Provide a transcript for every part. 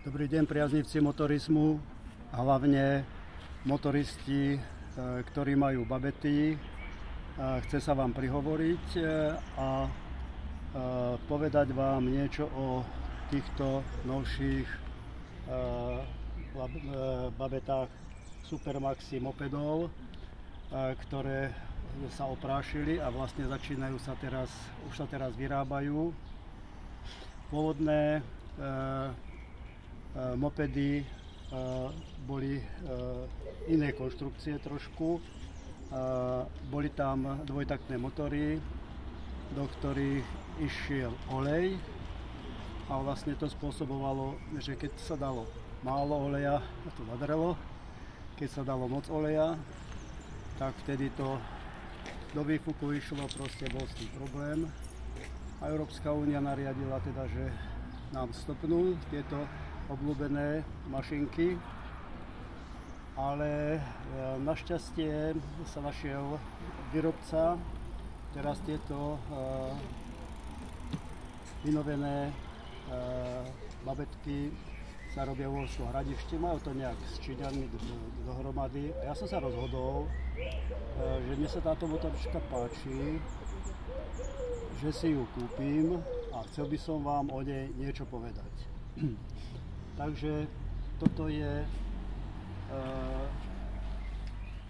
Dobrý deň, priaznivci motorizmu, a hlavne motoristi, ktorí majú babety. Chcem sa vám prihovoriť a povedať vám niečo o týchto novších babetách Supermaxi mopedov, ktoré sa oprášili a vlastne už sa teraz vyrábajú. Pôvodné mopedy boli iné konštrukcie trošku. Boli tam dvojtaktné motory, do ktorých išiel olej a vlastne to spôsobovalo, že keď sa dalo málo oleja, to zadrelo. Keď sa dalo moc oleja, tak vtedy to do výfuku išlo, proste bol s tým problém. A Európska únia nariadila teda, že nám stopnú tieto obľúbené mašinky, ale našťastie sa našiel výrobca. Teraz tieto vynovené babetky sa robia vo Hradišti, majú to nejak s Číňanmi dohromady. Ja som sa rozhodol, že mne sa táto motorička páči, že si ju kúpim a chcel by som vám o nej niečo povedať. Takže toto je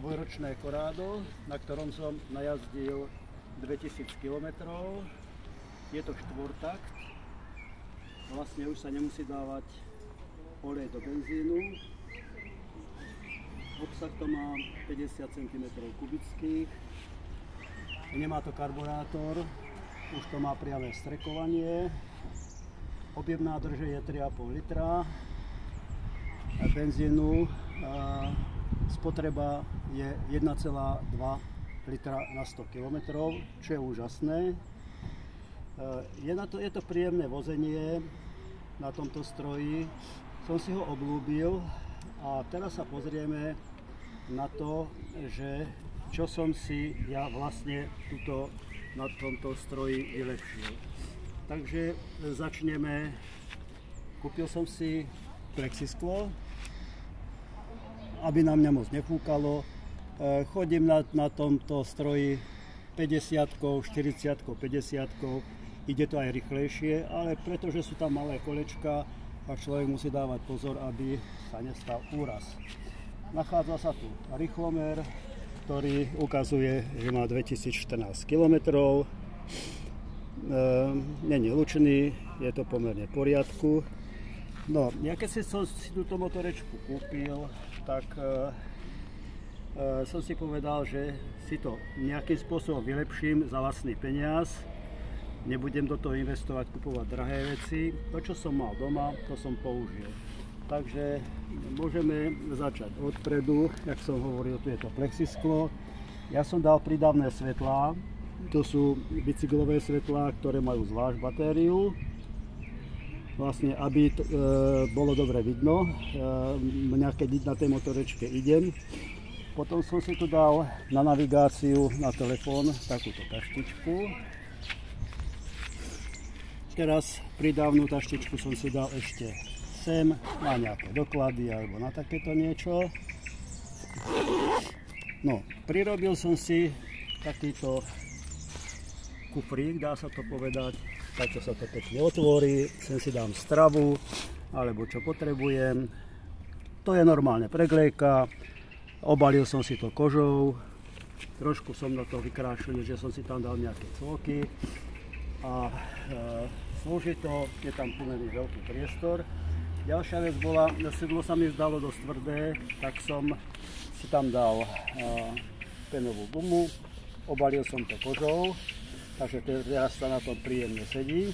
dvojročné Corrado, na ktorom som najazdil 2000 km. Je to štvortakt. Vlastne už sa nemusí dávať olej do benzínu. Obsah to má 50 cm kubických. Nemá to karburátor. Už to má priame strekovanie. Objem nádrže je 3,5 litra benzínu, spotreba je 1,2 litra na 100 km, čo je úžasné. Je to príjemné vozenie na tomto stroji, som si ho obľúbil a teraz sa pozrieme na to, že čo som si ja vlastne na tomto stroji vylepšil. Takže začneme. Kúpil som si plexisklo, aby na mňa moc nefúkalo. Chodím na tomto stroji 50-kou, 40-kou, 50-kou. Ide to aj rýchlejšie, ale pretože sú tam malé kolečka a človek musí dávať pozor, aby sa nestal úraz. Nachádza sa tu rýchlomer, ktorý ukazuje, že má 2014 km. Není hlučný, je to pomerne v poriadku. No, ja keď som si túto motorečku kúpil, tak som si povedal, že si to nejakým spôsobom vylepším za vlastný peniaz. Nebudem do toho investovať, kupovať drahé veci. To, čo som mal doma, to som použil. Takže môžeme začať odpredu, jak som hovoril, tu je to plexisklo. Ja som dal prídavné svetlá. To sú bicyklové svetlá, ktoré majú zvlášť batériu. Vlastne, aby bolo dobre vidno, keď na tej motorečke idem. Potom som si tu dal na navigáciu na telefón takúto taštičku. Teraz prídavnú taštičku som si dal ešte sem na nejaké doklady alebo na takéto niečo. No, prirobil som si takýto kufrík, dá sa to povedať, takto sa to pekne otvorí, sem si dám stravu, alebo čo potrebujem. To je normálne pregléka, obalil som si to kožou, trošku som do toho vykrášil, že som si tam dal nejaké cvoky a slúži to, je tam plný veľký priestor. Ďalšia vec bola, sedlo sa mi zdalo dosť tvrdé, tak som si tam dal penovú gumu, obalil som to kožou. Takže teraz sa na tom príjemne sedí.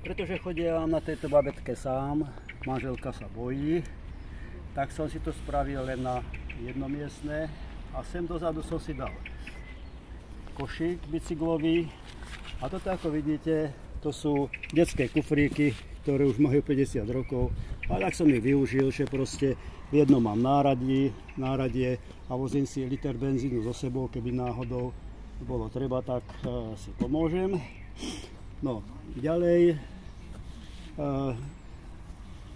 Pretože chodím na tejto babetke sám, manželka sa bojí, tak som si to spravil len na jednomiestne a sem dozadu som si dal košík bicyklový. A toto, ako vidíte, to sú detské kufríky, ktoré už majú 50 rokov. Ale tak som ich využil, že proste v jednom mám náradie a vozím si liter benzínu so sebou, keby náhodou bolo treba, tak si pomôžem. No, ďalej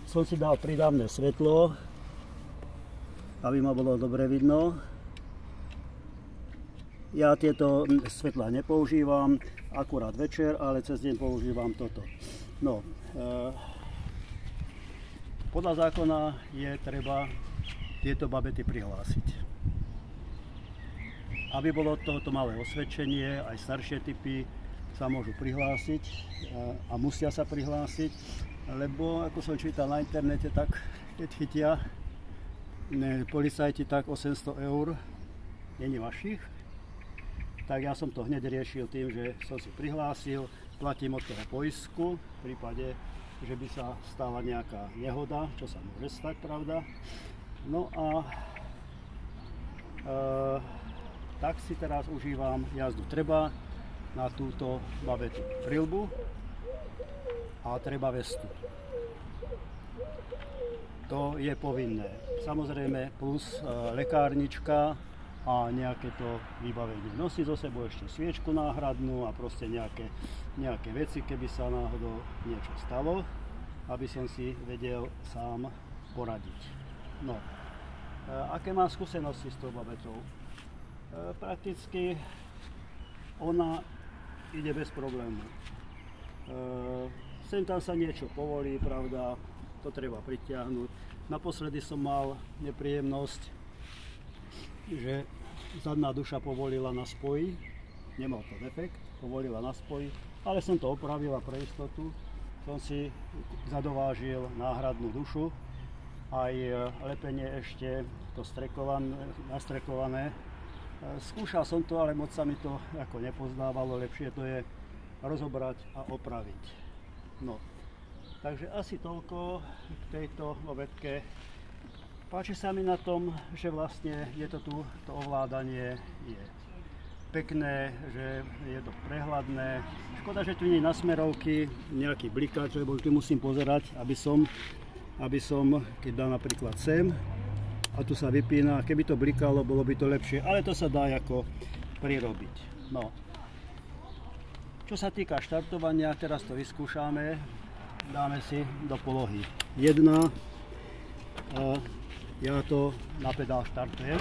som si dal pridávne svetlo, aby ma bolo dobre vidno. Ja tieto svetlá nepoužívam akurát večer, ale cez deň používam toto. No, podľa zákona je treba tieto babety prihlásiť. Aby bolo toto malé osvedčenie, aj staršie typy sa môžu prihlásiť a musia sa prihlásiť, lebo ako som čítal na internete, tak keď chytia policajti, tak 800 €, není vašich. Tak ja som to hneď riešil tým, že som si prihlásil, platím od toho poistku v prípade, že by sa stala nejaká nehoda, čo sa môže stať, pravda. No a tak si teraz užívam jazdu. Treba na túto babetu prilbu a treba vestu. To je povinné. Samozrejme plus lekárnička a nejaké to vybavenie. Nosí zo sebou ešte sviečku náhradnú a proste nejaké veci, keby sa náhodou niečo stalo, aby som si vedel sám poradiť. No, aké mám skúsenosti s tou babetou? Prakticky ona ide bez problému. Sem tam sa niečo povolí, pravda, to treba pritiahnuť. Naposledy som mal nepríjemnosť, že zadná duša povolila na spoji, nemal to defekt, povolila na spoji, ale som to opravil a pre istotu som si zadovážil náhradnú dušu, aj lepenie ešte to nastrekované. Skúšal som to, ale moc sa mi to ako nepoznávalo, lepšie to je rozobrať a opraviť. No, takže asi toľko k tejto babetke. Páči sa mi na tom, že vlastne je to tu, to ovládanie je pekné, že je to prehľadné. Škoda, že tu nie je na smerovky nejaký blikač, lebo tu musím pozerať, aby som, keď dám napríklad sem, a tu sa vypína, keby to blikalo, bolo by to lepšie, ale to sa dá ako prirobiť. No. Čo sa týka štartovania, teraz to vyskúšame, dáme si do polohy 1, ja to na pedál štartujem.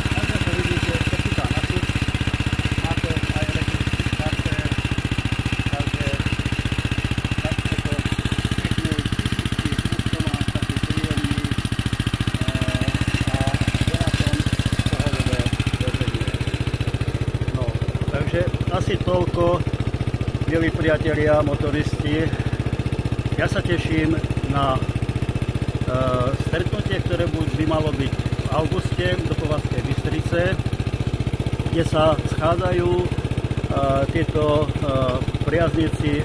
Takže to vidíte, to chytá na šup, má to aj elektrický štarter, takže takto to pekne fyzicky, to má taký príjemný a je na tom pohodové vedenie. No, takže asi toľko, milí priatelia, motoristi. Ja sa teším na stretnutie, ktoré by malo byť v auguste do Povazkej Bystrice, kde sa schádzajú tieto priaznici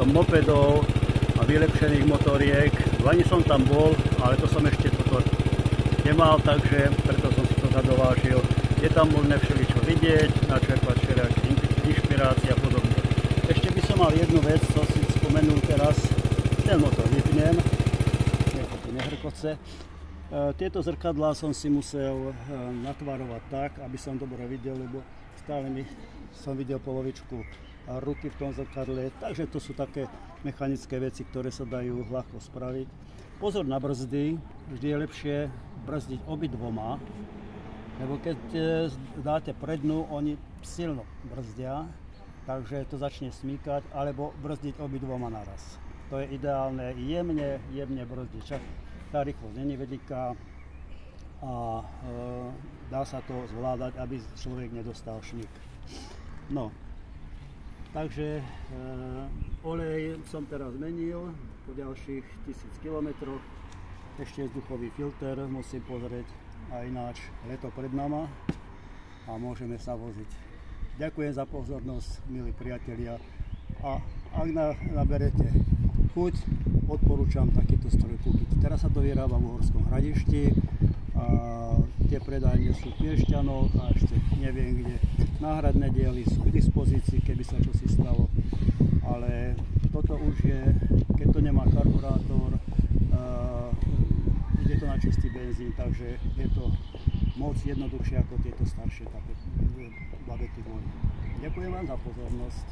mopedov a vylepšených motoriek. V Lani som tam bol, ale to som ešte toto nemal, takže preto som si to zadovážil. Je tam možné všeličo vidieť, načerpať všelijaké inšpirácie a podobne. Ešte by som mal jednu vec, co si spomenul teraz, ten motor vypnem. Nehrkoce. Tieto zrkadlá som si musel natvarovať tak, aby som dobre videl, lebo stále som videl polovičku ruky v tom zrkadle, takže to sú také mechanické veci, ktoré sa dajú ľahko spraviť. Pozor na brzdy, vždy je lepšie brzdiť obidvoma, lebo keď dáte prednú, oni silno brzdia, takže to začne smýkať, alebo brzdiť obidvoma naraz. To je ideálne, jemne brzdiť. Tá rýchlosť není veľká a dá sa to zvládať, aby človek nedostal šmik. No, takže olej som teraz zmenil po ďalších 1000 km. Ešte vzduchový filter musím pozrieť, a ináč leto pred nama a môžeme sa voziť. Ďakujem za pozornosť, milí priatelia, a ak naberete chuť, odporúčam takýto stroj kúpiť. Teraz sa to vyrába v Uhorskom Hradišti a tie predajne sú v Piešťanoch a ešte neviem kde. Náhradné diely sú k dispozícii, keby sa čosi stalo, ale toto už je, keď to nemá karburátor, ide to na čistý benzín, takže je to moc jednoduchšie ako tieto staršie babety boli. Ďakujem vám za pozornosť.